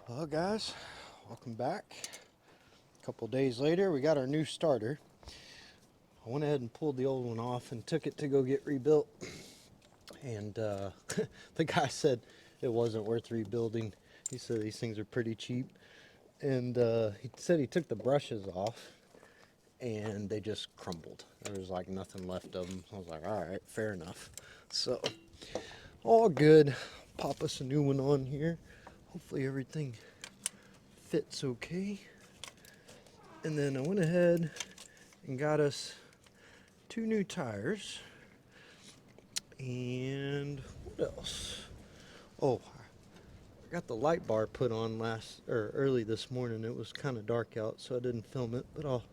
Well, guys, welcome back. A couple days later, we got our new starter. I went ahead and pulled the old one off and took it to go get rebuilt. And the guy said it wasn't worth rebuilding. He said these things are pretty cheap. And he said he took the brushes off and they just crumbled. There was like nothing left of them. I was like, all right, fair enough. So, all good. Pop us a new one on here. Hopefully, everything fits okay. And then I went ahead and got us two new tires. And what else? Oh, I got the light bar put on early this morning. It was kind of dark out, so I didn't film it, but I'll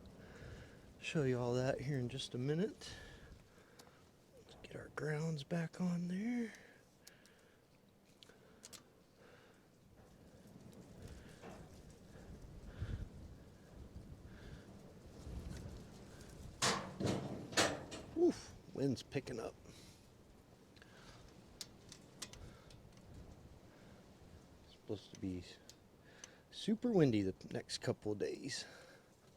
show you all that here in just a minute. Let's get our grounds back on there. Oof, wind's picking up. It's supposed to be super windy the next couple of days.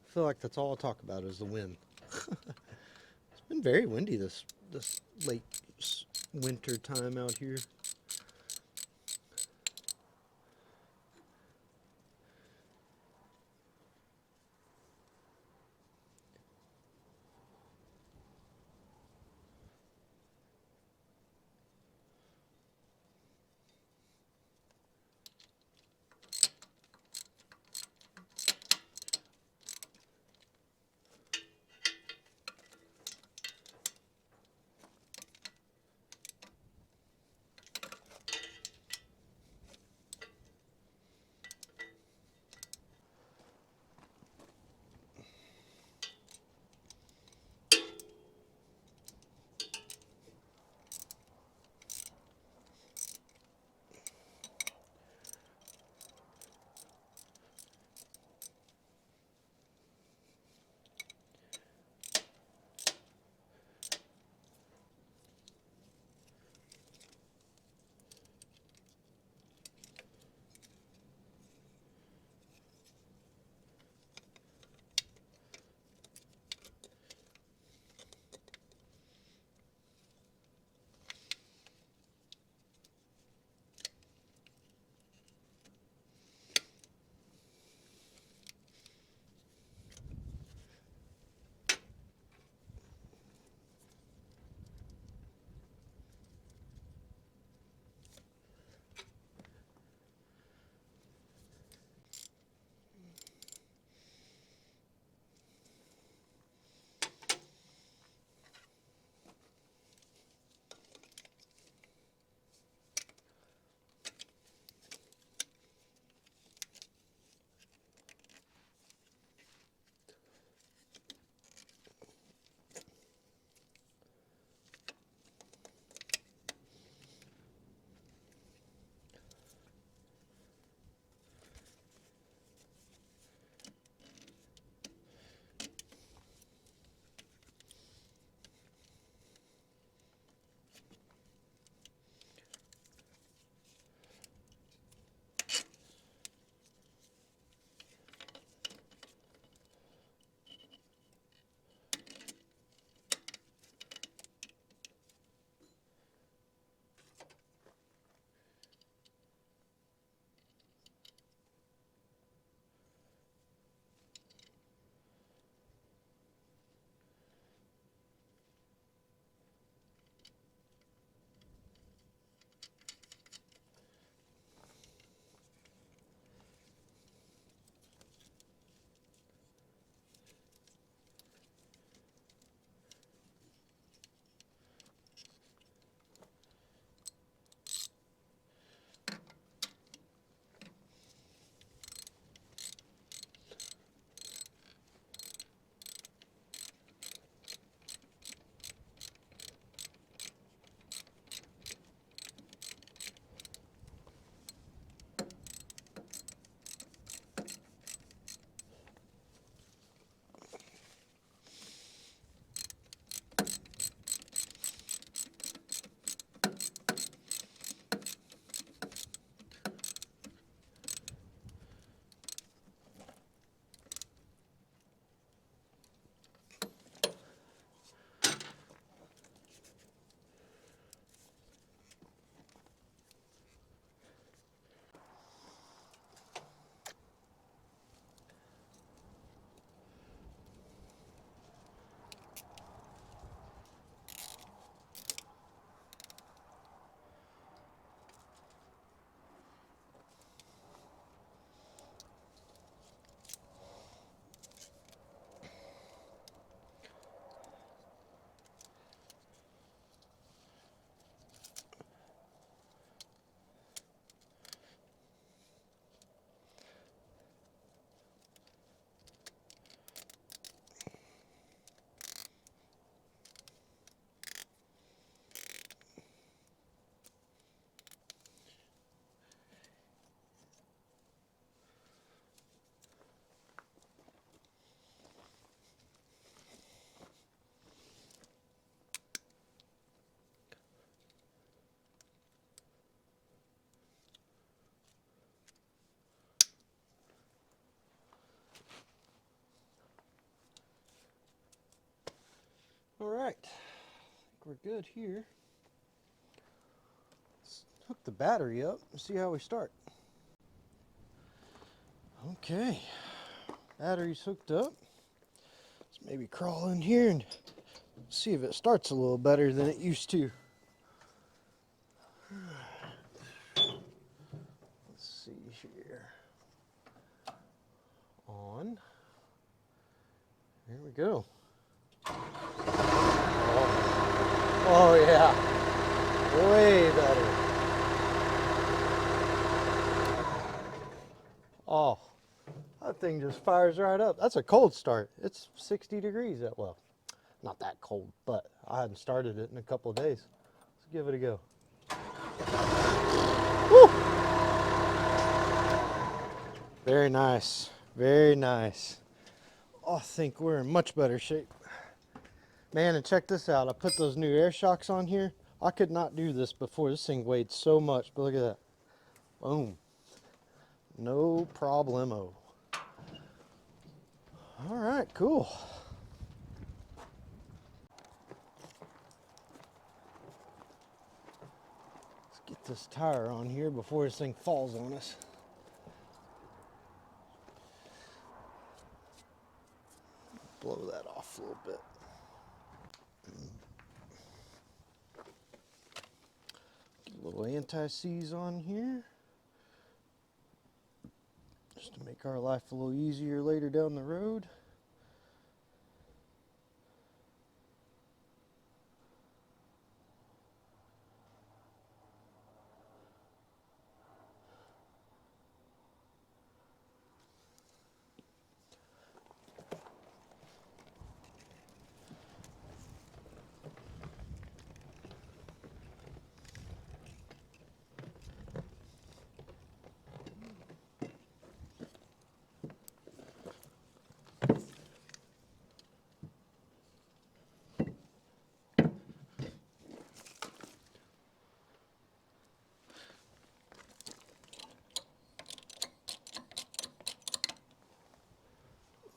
I feel like that's all I talk about is the wind. It's been very windy this late winter time out here. All right, I think we're good here. Let's hook the battery up and see how we start. Okay, battery's hooked up. Let's maybe crawl in here and see if it starts a little better than it used to. Let's see here. On. Here we go. Oh yeah, way better. Oh, that thing just fires right up. That's a cold start. It's 60 degrees. Well, not that cold, but I hadn't started it in a couple of days. Let's give it a go. Woo! Very nice, very nice. Oh, I think we're in much better shape. Man, and check this out. I put those new air shocks on here. I could not do this before. This thing weighed so much, but look at that. Boom. No problemo. All right, cool. Let's get this tire on here before this thing falls on us. Blow that off a little bit. Get a little anti-seize on here. Just to make our life a little easier later down the road.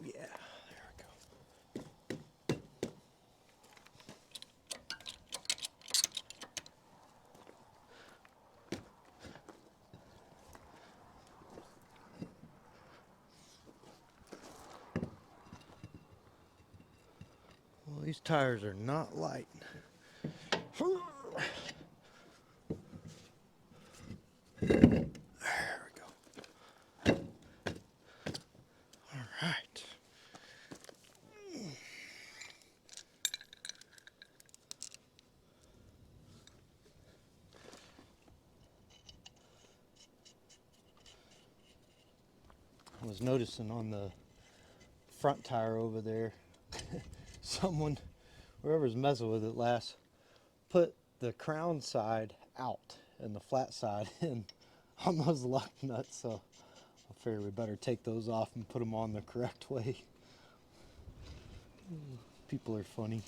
Yeah, there we go. Well, these tires are not light. There we go. All right. I was noticing on the front tire over there, someone, whoever's messing with it last, put the crown side out and the flat side in on those lug nuts, so I figure we better take those off and put them on the correct way. People are funny.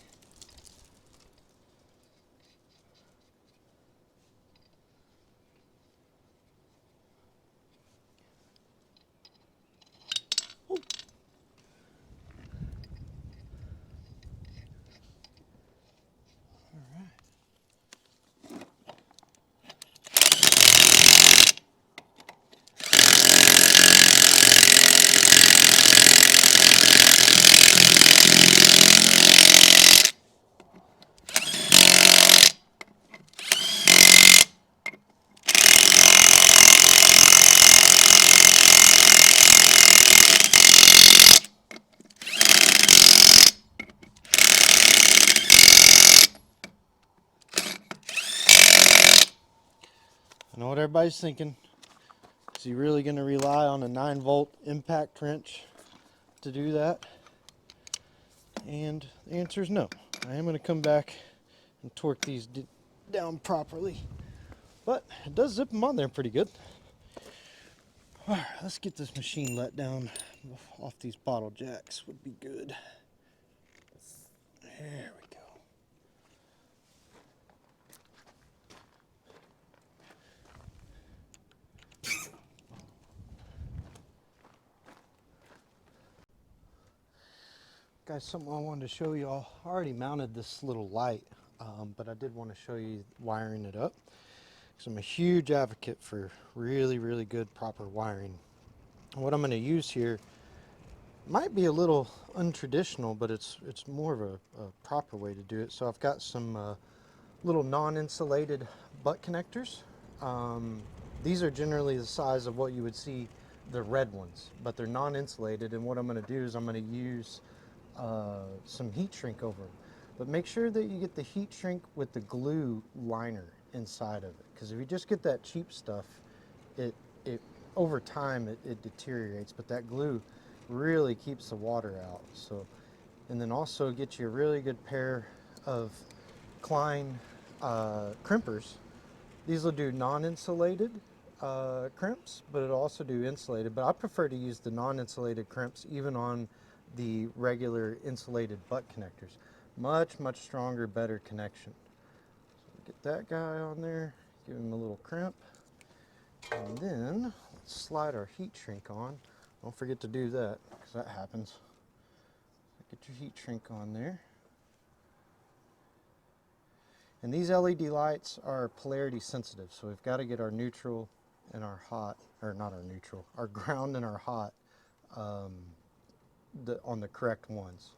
I know what everybody's thinking. Is he really going to rely on a 9-volt impact wrench to do that? And the answer is no. I am going to come back and torque these down properly. But it does zip them on there pretty good. All right, let's get this machine let down off these bottle jacks. Would be good. There we go. Guys, something I wanted to show y'all. I already mounted this little light, but I did want to show you wiring it up. So I'm a huge advocate for really, really good proper wiring. And what I'm going to use here might be a little untraditional, but it's more of a proper way to do it. So I've got some little non-insulated butt connectors. These are generally the size of what you would see the red ones, but they're non-insulated, and what I'm going to do is I'm going to use some heat shrink over them. But make sure that you get the heat shrink with the glue liner inside of it, because if you just get that cheap stuff, it over time it deteriorates, but that glue really keeps the water out. So, and then also get you a really good pair of Klein crimpers. These will do non-insulated crimps, but it'll also do insulated, but I prefer to use the non-insulated crimps even on the regular insulated butt connectors. Much stronger, better connection. So get that guy on there, give him a little crimp, and then let's slide our heat shrink on. Don't forget to do that, because that happens. Get your heat shrink on there. And these LED lights are polarity sensitive, so we've got to get our neutral and our hot, or not our neutral, our ground and our hot on the correct ones.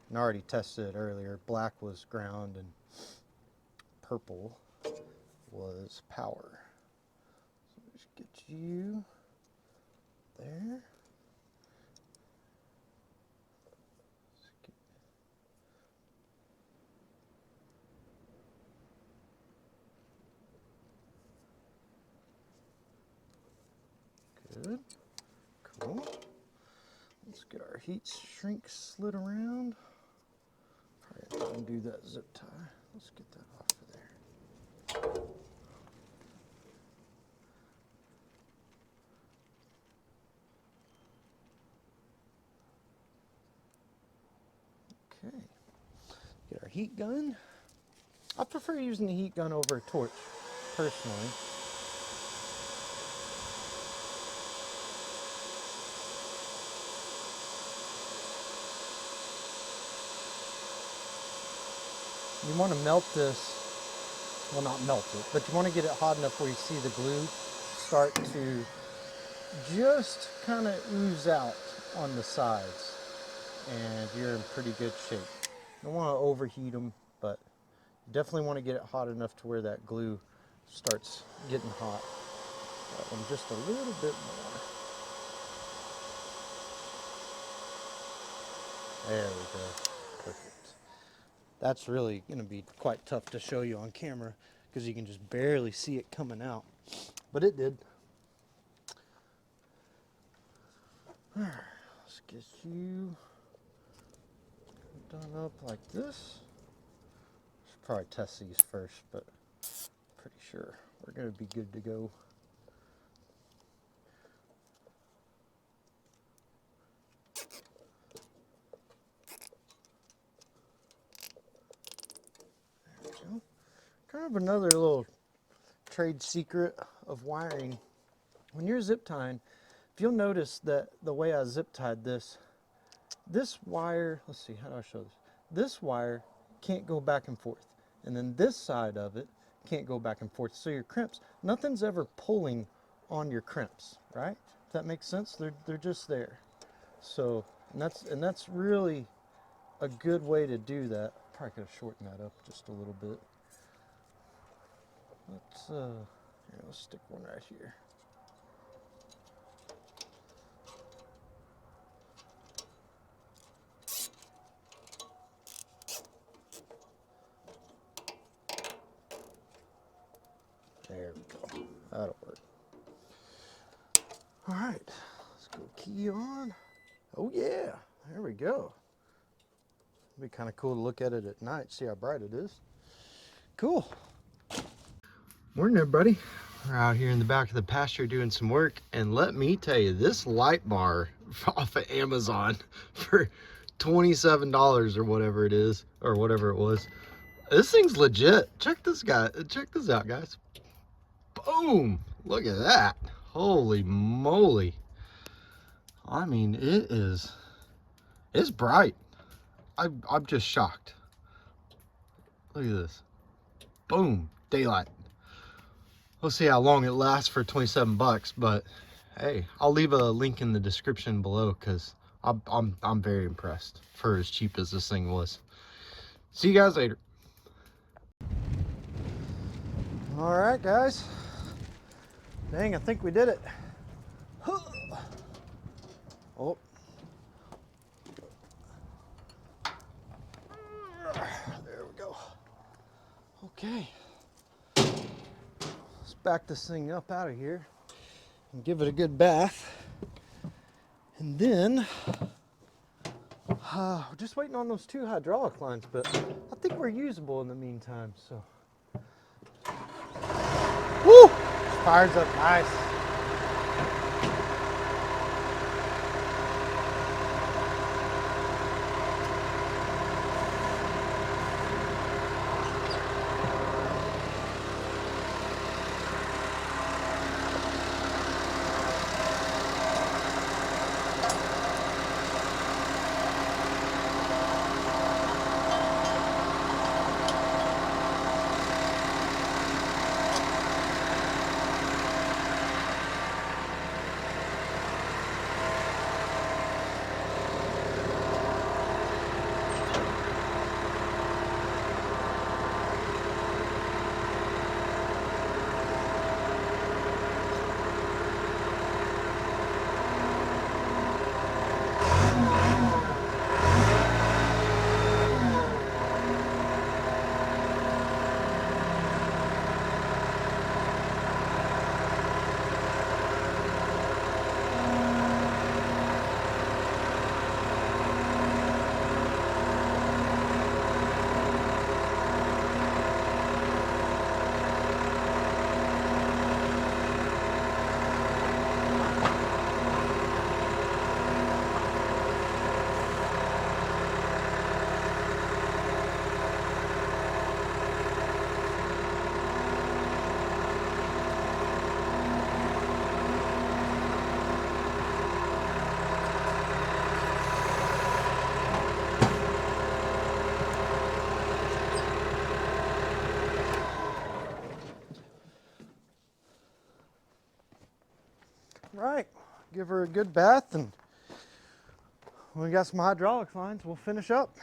And I already tested it earlier. Black was ground and purple was power. So just get you there. Good. Cool. Let's get our heat shrink slid around. Probably undo that zip tie. Let's get that off of there. Okay. Get our heat gun. I prefer using the heat gun over a torch, personally. You want to melt this, well, not melt it, but you want to get it hot enough where you see the glue start to just kind of ooze out on the sides, and you're in pretty good shape. You don't want to overheat them, but you definitely want to get it hot enough to where that glue starts getting hot. That one just a little bit more. There we go. Perfect. That's really going to be quite tough to show you on camera because you can just barely see it coming out, but it did. Let's get you done up like this. Should probably test these first, but pretty sure we're going to be good to go. Kind of another little trade secret of wiring. When you're zip tying, if you'll notice that the way I zip tied this wire, let's see, how do I show this? This wire can't go back and forth. And then this side of it can't go back and forth. So your crimps, nothing's ever pulling on your crimps, right? If that makes sense, they're just there. So, and that's really a good way to do that. Probably could have shortened that up just a little bit. Let's stick one right here. There we go. That'll work. All right, let's go key on. Oh yeah, there we go. It'd be kind of cool to look at it at night, see how bright it is. Cool. Morning, everybody. We're out here in the back of the pasture doing some work, and let me tell you, this light bar off of Amazon for $27 or whatever it is, or whatever it was. This thing's legit. Check this out, guys. Boom! Look at that. Holy moly. I mean, it is It's bright. I'm just shocked. Look at this. Boom, daylight. We'll see how long it lasts for 27 bucks, but hey, I'll leave a link in the description below because I'm very impressed for as cheap as this thing was. See you guys later. All right, guys. Dang, I think we did it. Oh. There we go. Okay. Let's back this thing up out of here and give it a good bath. And then, we're just waiting on those 2 hydraulic lines, but I think we're usable in the meantime, so. Woo! Fires up nice. Right, give her a good bath, and when we got some hydraulic lines, we'll finish up.